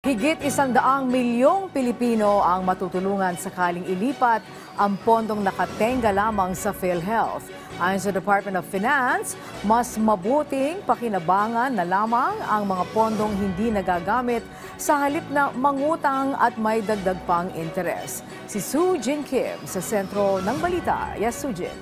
Higit 100 milyong Pilipino ang matutulungan sakaling ilipat ang pondong nakatenga lamang sa PhilHealth. Ayon sa Department of Finance, mas mabuting pakinabangan na lamang ang mga pondong hindi nagagamit sa halip na mangutang at may dagdag pang interes. Si Sue Jin Kim sa sentro ng balita. Yes, Sue Jin.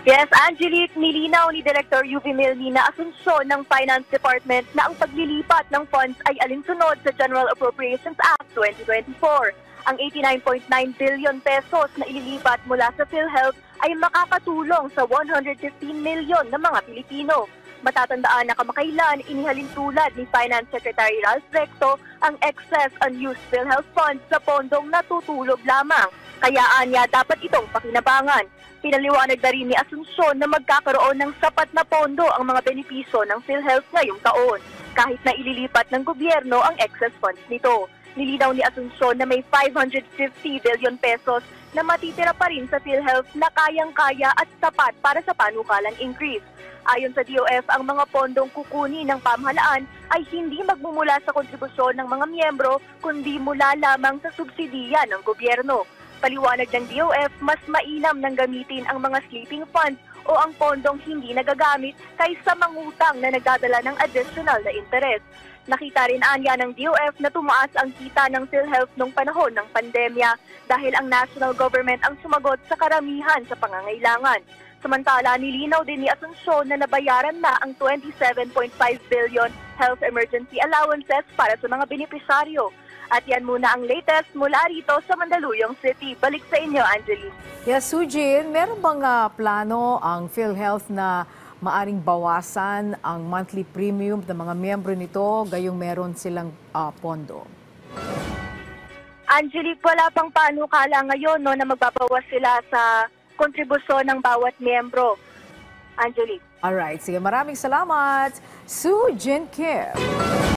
Yes, Angelique, nilinaw ni Director UV Milnina Asuncion ng Finance Department na ang paglilipat ng funds ay alinsunod sa General Appropriations Act 2024. Ang 89.9 billion pesos na ililipat mula sa PhilHealth ay makakatulong sa 115 milyon na mga Pilipino. Matatandaan na kamakailan inihalin tulad ni Finance Secretary Ralph Recto ang excess unused PhilHealth funds sa pondong natutulog lamang. Kaya anya dapat itong pakinabangan. Pinaliwanag na rin ni Asuncion na magkakaroon ng sapat na pondo ang mga benepisyo ng PhilHealth ngayong taon, kahit na ililipat ng gobyerno ang excess funds nito. Nilinaw ni Asuncion na may 550 billion pesos na matitira pa rin sa PhilHealth na kayang-kaya at sapat para sa panukalang increase. Ayon sa DOF, ang mga pondong kukunin ng pamahalaan ay hindi magmumula sa kontribusyon ng mga miyembro, kundi mula lamang sa subsidiya ng gobyerno. Paliwanag ng DOF, mas mainam nang gamitin ang mga sleeping funds o ang pondong hindi nagagamit kaysa mangutang na nagdadala ng additional na interes. Nakita rin anya ng DOF na tumaas ang kita ng PhilHealth noong panahon ng pandemya dahil ang national government ang sumagot sa karamihan sa pangangailangan. Samantala, nilinaw din ni Asuncion na nabayaran na ang 27.5 billion health emergency allowances para sa mga benepisaryo. At yan muna ang latest mula rito sa Mandaluyong City. Balik sa inyo, Angelique. Yes, Sujin, meron bang plano ang PhilHealth na maaring bawasan ang monthly premium ng mga miyembro nito gayong meron silang pondo? Angelique, wala pang panukala ngayon na magbabawas sila sa kontribusyon ng bawat miyembro. Angelique. Alright, sige, maraming salamat, Sue Jin Kim.